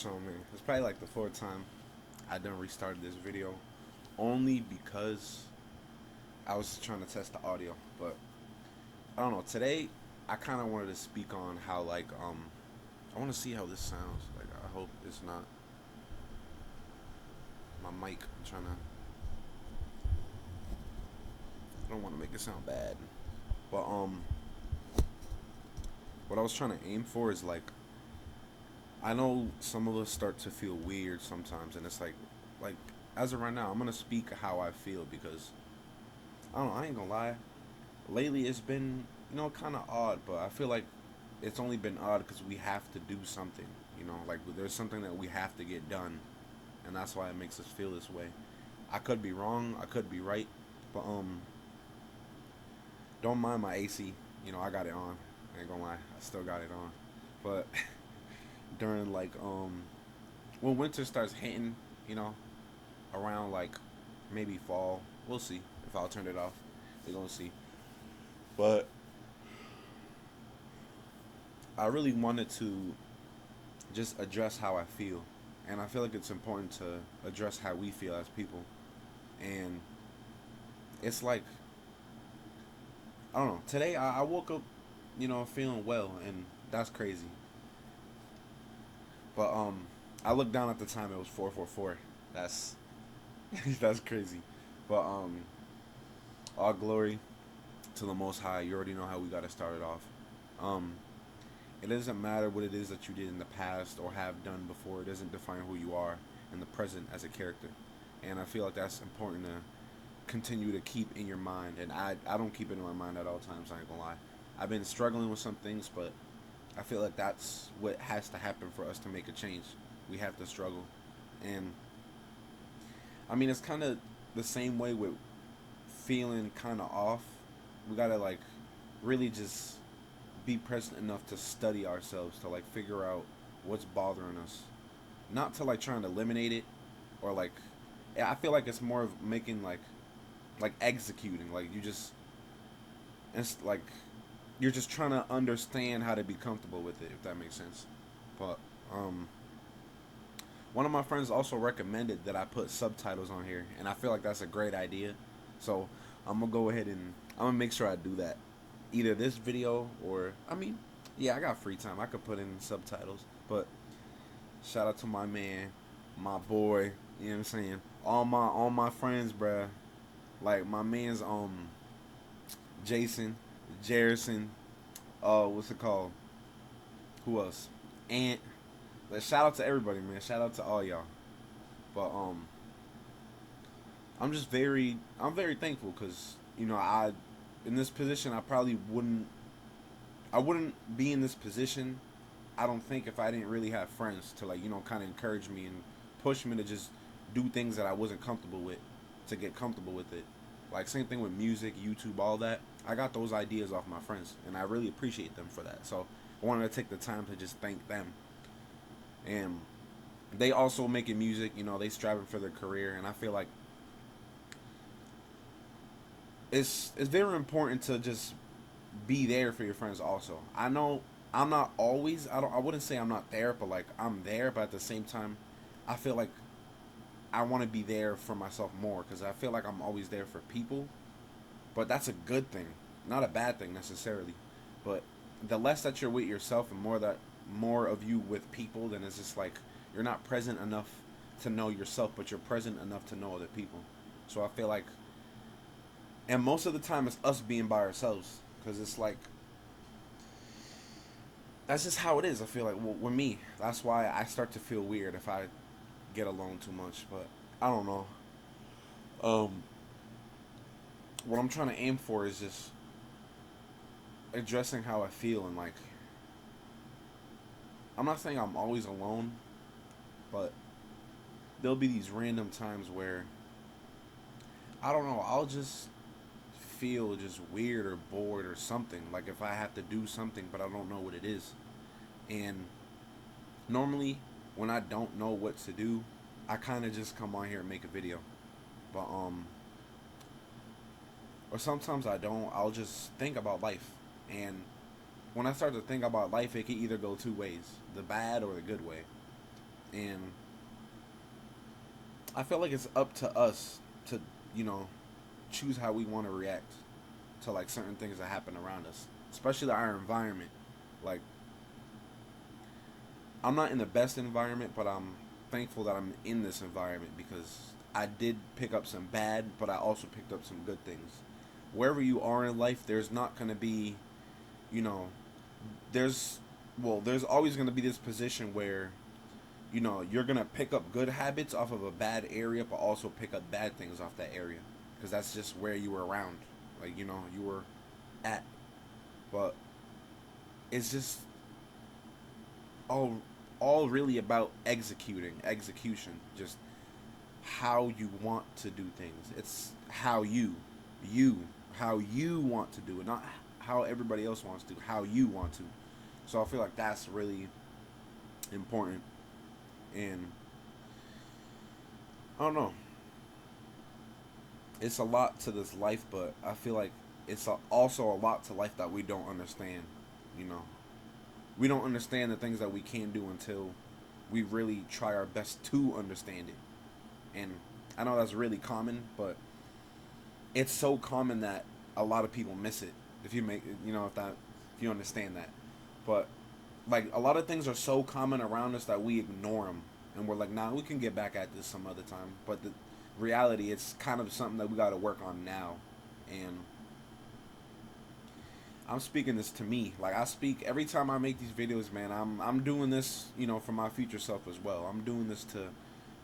So man, it's probably like the fourth time I done restarted this video, only because I was trying to test the audio. But I don't know. Today I kind of wanted to speak on how I want to see how this sounds. Like I hope it's not my mic. I'm trying to. I don't want to make it sound bad. But what I was trying to aim for is like I know some of us start to feel weird sometimes, and it's like as of right now, I'm gonna speak how I feel because I don't know. I ain't gonna lie. Lately it's been kind of odd, but I feel like it's only been odd because we have to do something. Like there's something that we have to get done, and that's why it makes us feel this way. I could be wrong, I could be right, but don't mind my AC. I got it on. I ain't gonna lie, I still got it on. But during when winter starts hitting, you know, around like maybe fall, we'll see if I'll turn it off. We're gonna see. But I really wanted to just address how I feel. And I feel like it's important to address how we feel as people. And it's like, I don't know. Today I woke up, feeling well, and that's crazy. But I looked down at the time, it was 444. That's that's crazy. But all glory to the Most High. You already know how we got to start it off. Um, it doesn't matter what it is that you did in the past or have done before. It doesn't define who you are in the present as a character. And I feel like that's important to continue to keep in your mind. And I don't keep it in my mind at all times, I ain't gonna lie. I've been struggling with some things, but I feel like that's what has to happen for us to make a change. We have to struggle. And I mean, it's kind of the same way with feeling kind of off. We gotta really just be present enough to study ourselves to figure out what's bothering us, not to trying to eliminate it or yeah, I feel like it's more of making executing, you just it's like you're just trying to understand how to be comfortable with it, if that makes sense. But um one of my friends also recommended that I put subtitles on here, and I feel like that's a great idea. So I'm gonna go ahead and I'm gonna make sure I do that. Either this video or I mean, yeah, I got free time. I could put in subtitles. But shout out to my man, my boy. You know what I'm saying? All my friends, bruh. Like my man's Jason, Jerison. What's it called? Who else? Ant. But shout out to everybody, man. Shout out to all y'all. But I'm very thankful because I in this position I probably wouldn't be in this position. I don't think if I didn't really have friends to kind of encourage me and push me to just do things that I wasn't comfortable with to get comfortable with it. Like same thing with music, YouTube, all that. I got those ideas off my friends, and I really appreciate them for that. So I wanted to take the time to just thank them. And they also making music. They striving for their career, and I feel like it's very important to just be there for your friends also. I know I'm not always I wouldn't say I'm not there, but I'm there, but at the same time I feel like I want to be there for myself more cuz I feel like I'm always there for people, but that's a good thing, not a bad thing necessarily. But the less that you're with yourself and more of you with people, then it's just like you're not present enough to know yourself, but you're present enough to know other people. So I feel like and most of the time it's us being by ourselves because it's like that's just how it is. I feel like with me, that's why I start to feel weird if I get alone too much. But I don't know. Um, what I'm trying to aim for is just addressing how I feel and I'm not saying I'm always alone, but there'll be these random times where I don't know. I'll just feel just weird or bored or something. Like if I have to do something, but I don't know what it is. And normally, when I don't know what to do, I kind of just come on here and make a video. But or sometimes I don't. I'll just think about life, and when I start to think about life, it can either go two ways: the bad or the good way. And I feel like it's up to us to, you know, choose how we want to react to like certain things that happen around us, especially our environment. Like, I'm not in the best environment, but I'm thankful that I'm in this environment because I did pick up some bad, but I also picked up some good things. Wherever you are in life, there's not going to be, you know, there's, there's always going to be this position where, you know, you're going to pick up good habits off of a bad area, but also pick up bad things off that area because that's just where you were around. Like, you know, you were at. But it's just all all really about execution, just how you want to do things. It's you how you want to do it, not how everybody else wants to, how you want to. So I feel like that's really important. And I don't know, it's a lot to this life, but I feel like it's also a lot to life that we don't understand. You know, we don't understand the things that we can do until we really try our best to understand it. And I know that's really common, but it's so common that a lot of people miss it. If you make, you know, if you understand that. But like a lot of things are so common around us that we ignore them, and we're like, nah, we can get back at this some other time. But the reality, it's kind of something that we got to work on now. And I'm speaking this to me. Like I speak every time I make these videos, man. I'm doing this, you know, for my future self as well. I'm doing this to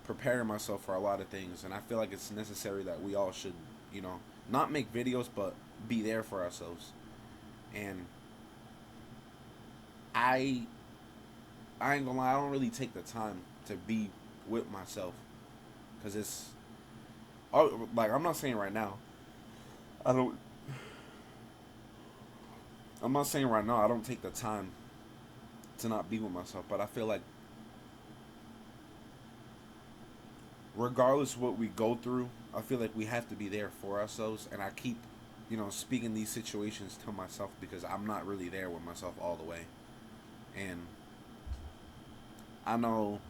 prepare myself for a lot of things, and I feel like it's necessary that we all should, you know, not make videos, but be there for ourselves. And I I ain't gonna lie, I don't really take the time to be with myself because it's like I'm not saying right now. I don't. I'm not saying right now I don't take the time to not be with myself, but I feel like regardless of what we go through, I feel like we have to be there for ourselves. And I keep, you know, speaking these situations to myself because I'm not really there with myself all the way. And I know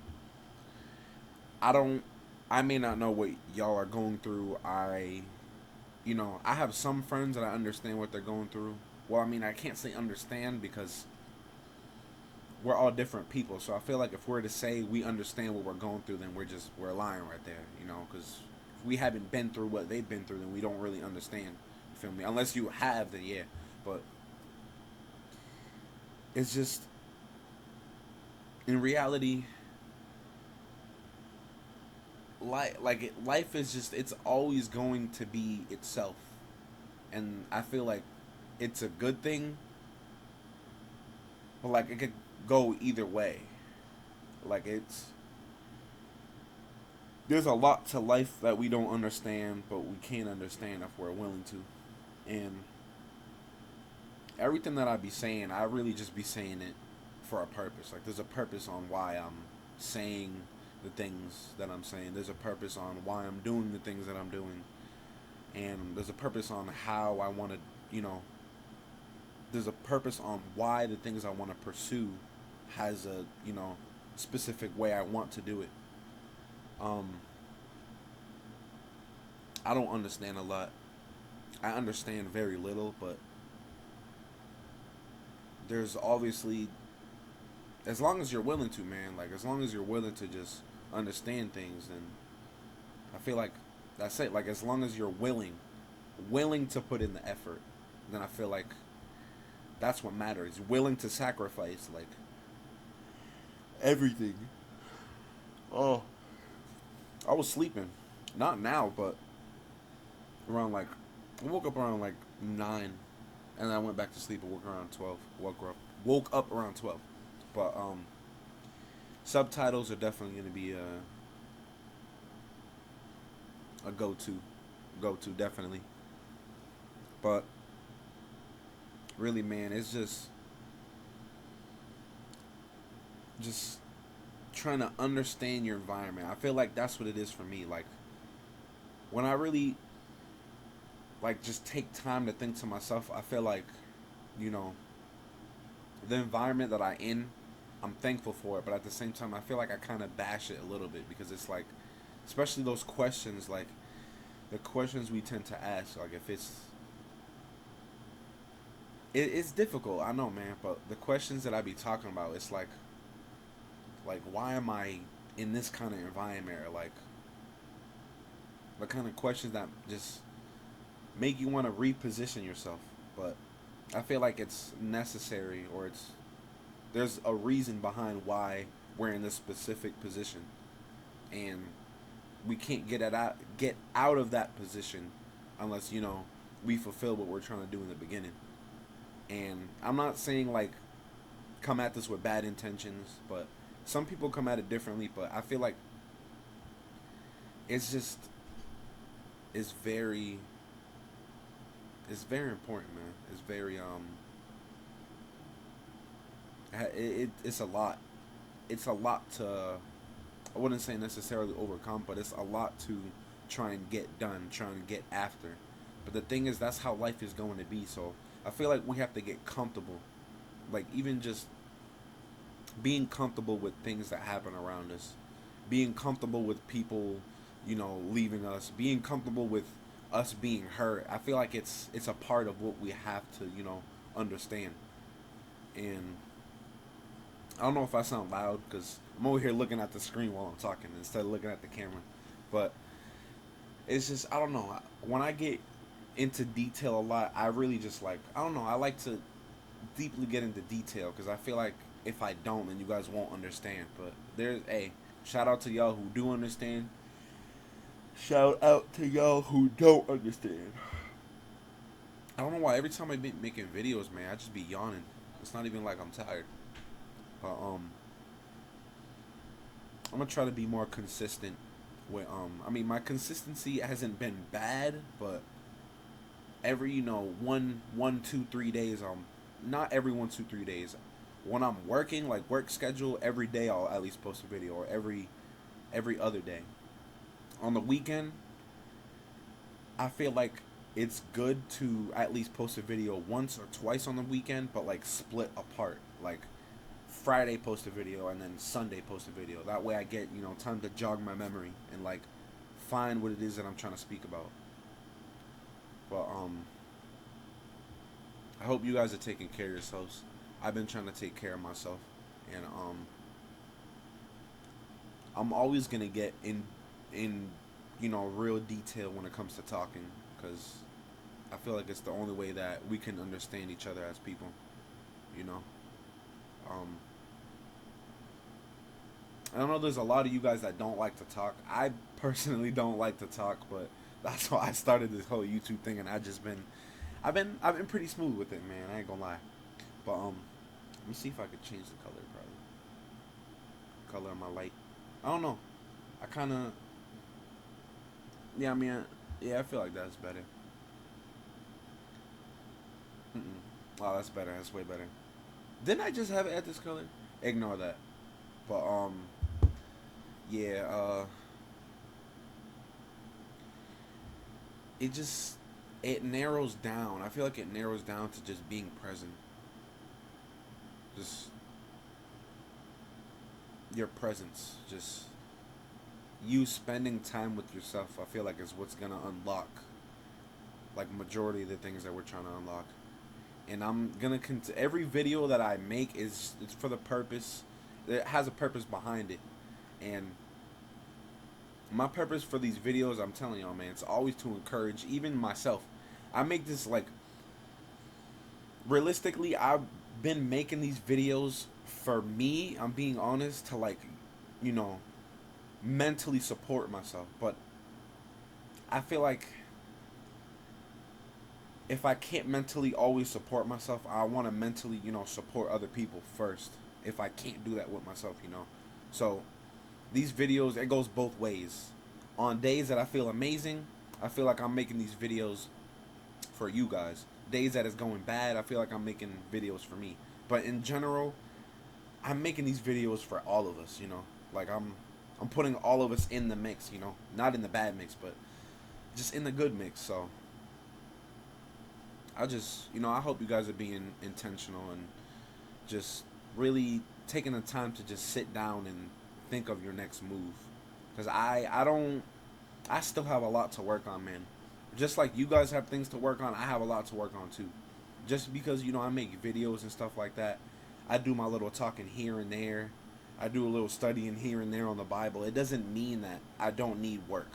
I don't. I may not know what y'all are going through. You know, I have some friends that I understand what they're going through. Well, I mean, I can't say understand because we're all different people. So I feel like if we're to say we understand what we're going through, then we're lying right there. You know, because if we haven't been through what they've been through, then we don't really understand. You feel me? Unless you have, then yeah. But it's just in reality, life is just it's always going to be itself, and I feel like it's a good thing, but like it could go either way. Like there's a lot to life that we don't understand, but we can understand if we're willing to. And everything that I be saying, I really just be saying it for a purpose. Like there's a purpose on why I'm saying the things that I'm saying. There's a purpose on why I'm doing the things that I'm doing. And there's a purpose on how I want to, you know, there's a purpose on why the things I want to pursue has a, you know, specific way I want to do it. Um, I don't understand a lot. I understand very little, but there's obviously, as long as you're willing to, man, like as long as you're willing to just understand things, then I feel like that's it. Like as long as you're willing to put in the effort, then I feel like that's what matters. Willing to sacrifice like everything. Oh, I was sleeping, not now, but around like I woke up around like 9, and then I went back to sleep and woke around 12. Woke up around 12, but subtitles are definitely gonna be a go to definitely. But really, man, it's just trying to understand your environment. I feel like that's what it is for me. Like when I really like just take time to think to myself, I feel like, you know, the environment that I in. I'm thankful for it, but at the same time, I feel like I kind of bash it a little bit because it's like, especially those questions, like the questions we tend to ask, like if it's difficult, I know, man, but the questions that I be talking about, it's like why am I in this kind of environment, or like the kind of questions that just make you want to reposition yourself. But I feel like it's necessary, or there's a reason behind why we're in this specific position, and we can't get out of that position unless we fulfill what we're trying to do in the beginning. And I'm not saying like come at this with bad intentions, but some people come at it differently. But I feel like it's just it's very it's very important, man. It's very it's a lot. It's a lot to, I wouldn't say necessarily overcome, but it's a lot to try and get done, try and get after. But the thing is, that's how life is going to be. So I feel like we have to get comfortable, like even just being comfortable with things that happen around us, being comfortable with people, leaving us, being comfortable with us being hurt. I feel like it's a part of what we have to understand. And I don't know if I sound loud because I'm over here looking at the screen while I'm talking instead of looking at the camera. But it's just, I don't know. When I get into detail a lot, I really just like, I don't know. I like to deeply get into detail because I feel like if I don't, then you guys won't understand. But shout out to y'all who do understand. Shout out to y'all who don't understand. I don't know why every time I be making videos, man, I just be yawning. It's not even like I'm tired. But I'm gonna try to be more consistent with I mean my consistency hasn't been bad, but every 1, 2, 3 days, not every 1, 2, 3 days. When I'm working, like work schedule, every day I'll at least post a video, or every other day. On the weekend, I feel like it's good to at least post a video once or twice on the weekend, but like split apart. Like Friday post a video and then Sunday post a video. That way I get, time to jog my memory and like find what it is that I'm trying to speak about. But I hope you guys are taking care of yourselves. I've been trying to take care of myself, and I'm always gonna get in real detail when it comes to talking, because I feel like it's the only way that we can understand each other as people. You know, um, I don't know. There's a lot of you guys that don't like to talk. I personally don't like to talk, but that's why I started this whole YouTube thing, and I've been pretty smooth with it, man. I ain't gonna lie. But let me see if I could change the color, color of my light. I don't know. I kind of, yeah. I mean, yeah. I feel like that's better. Mm-mm. Oh, that's better. That's way better. Didn't I just have it at this color? Ignore that. But yeah. It just it narrows down. I feel like it narrows down to just being present. Just your presence. Just you spending time with yourself. I feel like is what's gonna unlock like majority of the things that we're trying to unlock. And I'm gonna every video that I make it's for the purpose. It has a purpose behind it, and my purpose for these videos, I'm telling y'all, man, it's always to encourage even myself. I make this like realistically, I've been making these videos for me. I'm being honest to like, you know, mentally support myself. But I feel like if I can't mentally always support myself, I want to mentally, support other people first. If I can't do that with myself. So these videos, it goes both ways. On days that I feel amazing, I feel like I'm making these videos for you guys. Days that it's going bad, I feel like I'm making videos for me. But in general, I'm making these videos for all of us. Like I'm putting all of us in the mix. Not in the bad mix, but just in the good mix. So I just, I hope you guys are being intentional and just really taking the time to just sit down and think of your next move. Because I don't, I still have a lot to work on, man. Just like you guys have things to work on, I have a lot to work on too. Just because, I make videos and stuff like that, I do my little talking here and there. I do a little studying here and there on the Bible. It doesn't mean that I don't need work.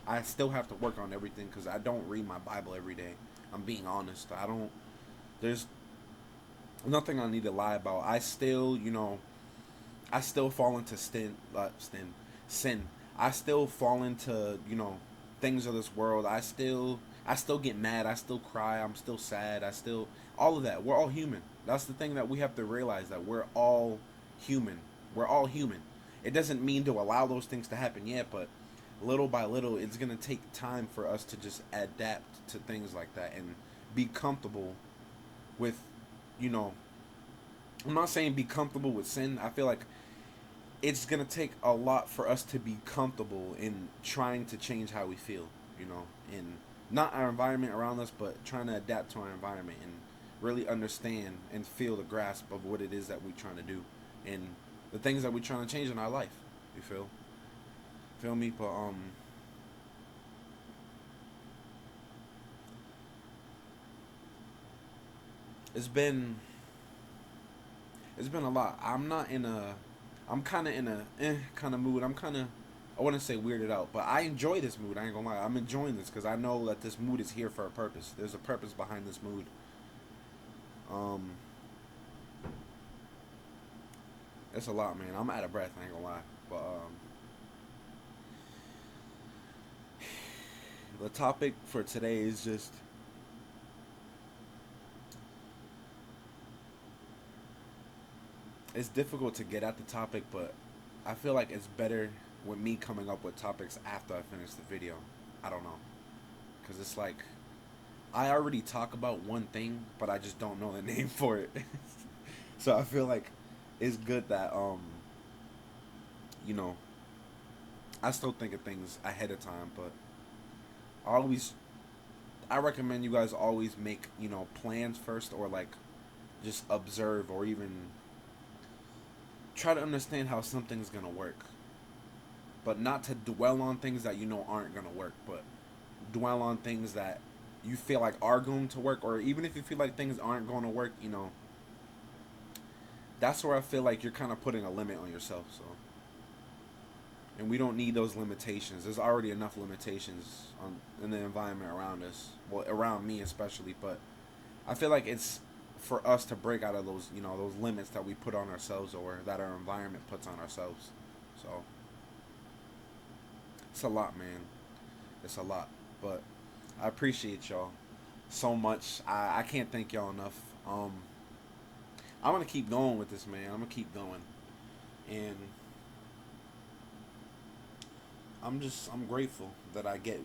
I still have to work on everything because I don't read my Bible every day. I'm being honest. I don't. There's nothing I need to lie about. I still fall into sin. I still fall into things of this world. I still get mad. I still cry. I'm still sad. All of that. We're all human. That's the thing that we have to realize, that we're all human. We're all human. It doesn't mean to allow those things to happen yet, but little by little, it's gonna take time for us to just adapt to things like that and be comfortable with, you know. I'm not saying be comfortable with sin. I feel like it's gonna take a lot for us to be comfortable in trying to change how we feel, in not our environment around us, but trying to adapt to our environment and really understand and feel the grasp of what it is that we're trying to do and the things that we're trying to change in our life. You feel me? But it's been it's been a lot. I'm kind of in a kind of mood. I wouldn't say weirded out, but I enjoy this mood. I ain't gonna lie. I'm enjoying this because I know that this mood is here for a purpose. There's a purpose behind this mood. Um, it's a lot, man. I'm out of breath. I ain't gonna lie. But the topic for today is just it's difficult to get at the topic, but I feel like it's better with me coming up with topics after I finish the video. I don't know, cause it's like I already talk about one thing, but I just don't know the name for it. So I feel like it's good that you know, I still think of things ahead of time, but I always I recommend you guys always make, plans first, or like just observe, or even try to understand how something's gonna work. But not to dwell on things that you know aren't gonna work, but dwell on things that you feel like are going to work, or even if you feel like things aren't going to work, that's where I feel like you're kind of putting a limit on yourself. So, and we don't need those limitations. There's already enough limitations in the environment around us, well, around me especially. But I feel like it's for us to break out of those, those limits that we put on ourselves, or that our environment puts on ourselves. So it's a lot, man. It's a lot, but I appreciate y'all so much. I can't thank y'all enough. I'm gonna keep going with this, man. I'm gonna keep going, and I'm grateful that I get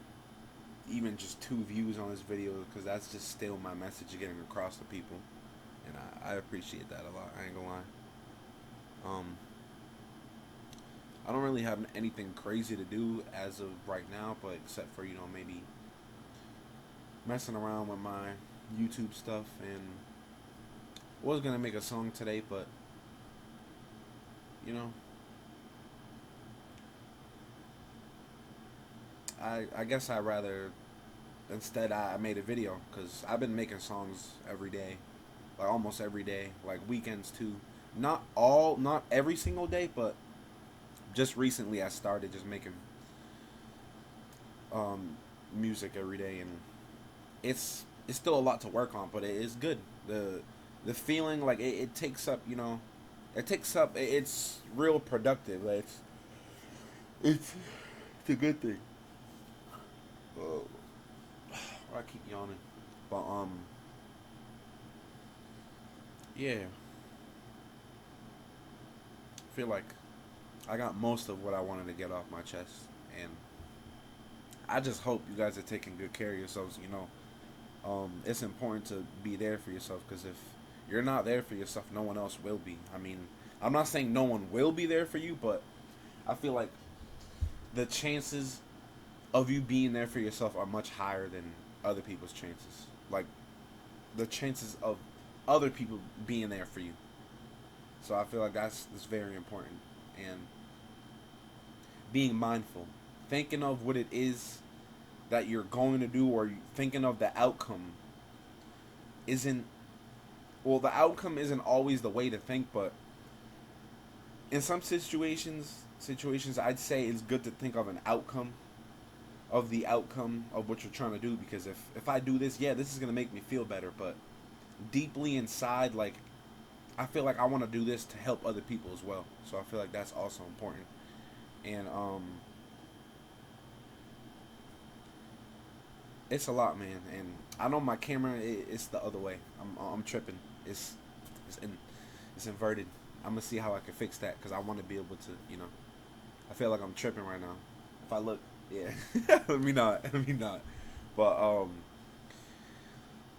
even just 2 views on this video, because that's just still my message getting across to people, and I appreciate that a lot. I ain't gonna lie. I don't really have anything crazy to do as of right now, but except for maybe messing around with my YouTube stuff, and was gonna make a song today, but you know, I guess I rather instead I made a video, because I've been making songs every day, like almost every day, like weekends too. Not every single day, but just recently I started just making music every day, and it's still a lot to work on, but it is good. The feeling, like it takes up, it's real productive. Like it's it's a good thing. Oh, I keep yawning, but yeah, I feel like I got most of what I wanted to get off my chest, and I just hope you guys are taking good care of yourselves. It's important to be there for yourself, because if you're not there for yourself, no one else will be. I mean, I'm not saying no one will be there for you, but I feel like the chances of you being there for yourself are much higher than other people's chances. Like the chances of other people being there for you. So I feel like that's very important. And being mindful, thinking of what it is that you're going to do, or thinking of the outcome isn't, well, the outcome isn't always the way to think, but in some situations I'd say it's good to think of an outcome, of the outcome of what you're trying to do, because if I do this, yeah, this is going to make me feel better, but deeply inside, like, I feel like I want to do this to help other people as well. So I feel like that's also important. And it's a lot, man. And I know my camera, it's the other way. I'm tripping. It's in, it's inverted. I'm gonna see how I can fix that, because I want to be able to, I feel like I'm tripping right now. If I look, yeah. Let me not. Let me not. But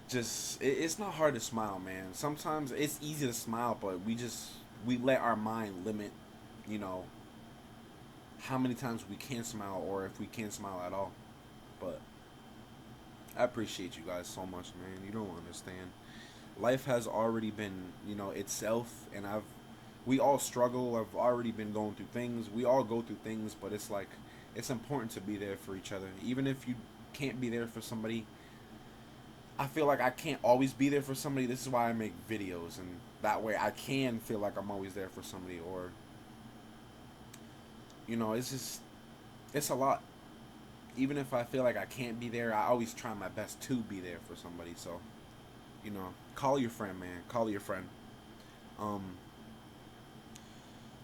just it's not hard to smile, man. Sometimes it's easy to smile, but we let our mind limit, you know, how many times we can smile, or if we can smile at all. But I appreciate you guys so much, man. You don't understand. Life has already been, itself, and we all struggle. I've already been going through things. We all go through things, but it's like, it's important to be there for each other. Even if you can't be there for somebody, I feel like I can't always be there for somebody. This is why I make videos, and that way I can feel like I'm always there for somebody. Or, it's just, it's a lot. Even if I feel like I can't be there, I always try my best to be there for somebody. So, call your friend, man. Call your friend. Um,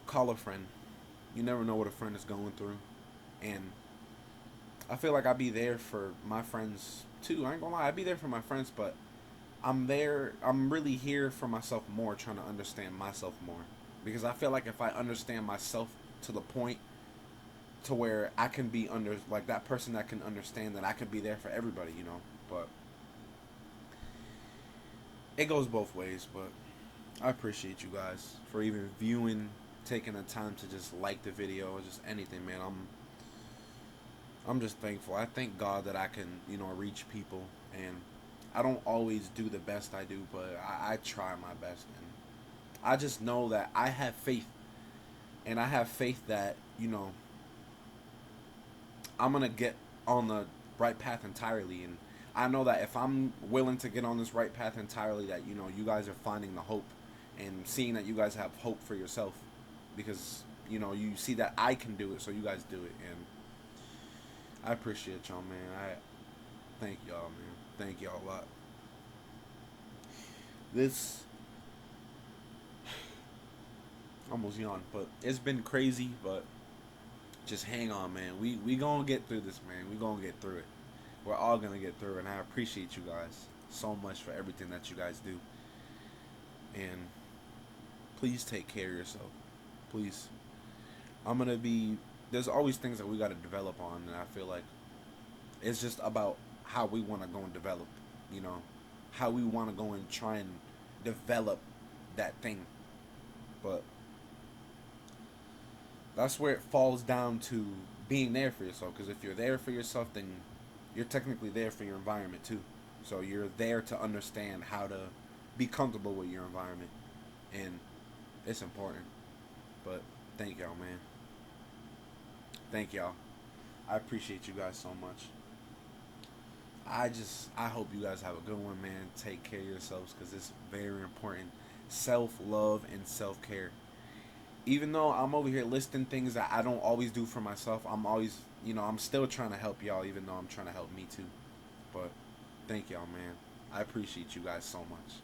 call a friend. You never know what a friend is going through. And I feel like I'd be there for my friends too. I ain't gonna lie, I'd be there for my friends, but I'm really here for myself more, trying to understand myself more. Because I feel like if I understand myself to the point to where I can be like that person that can understand, that I can be there for everybody. But it goes both ways. But I appreciate you guys for even viewing, taking the time to just like the video, or just anything, man. I'm just thankful. I thank God that I can, reach people. And I don't always do the best I do, but I try my best. And I just know that I have faith. And I have faith that, I'm going to get on the right path entirely. And I know that if I'm willing to get on this right path entirely, that, you guys are finding the hope, and seeing that you guys have hope for yourself. Because, you see that I can do it, so you guys do it. And I appreciate y'all, man. I thank y'all, man. Thank y'all a lot. This almost yawned, but it's been crazy. But just hang on, man. We gonna get through this, man. We gonna get through it. We're all gonna get through it, and I appreciate you guys so much for everything that you guys do. And please take care of yourself. Please. I'm gonna be. There's always things that we gotta develop on, and I feel like it's just about how we want to go and develop, you know, how we want to go and try and develop that thing. But that's where it falls down to being there for yourself. Because if you're there for yourself, then you're technically there for your environment too. So you're there to understand how to be comfortable with your environment, and it's important. But thank y'all, man. Thank y'all. I appreciate you guys so much. I hope you guys have a good one, man. Take care of yourselves, because it's very important. Self love and self care. Even though I'm over here listing things that I don't always do for myself, I'm always, I'm still trying to help y'all, even though I'm trying to help me too. But thank y'all, man. I appreciate you guys so much.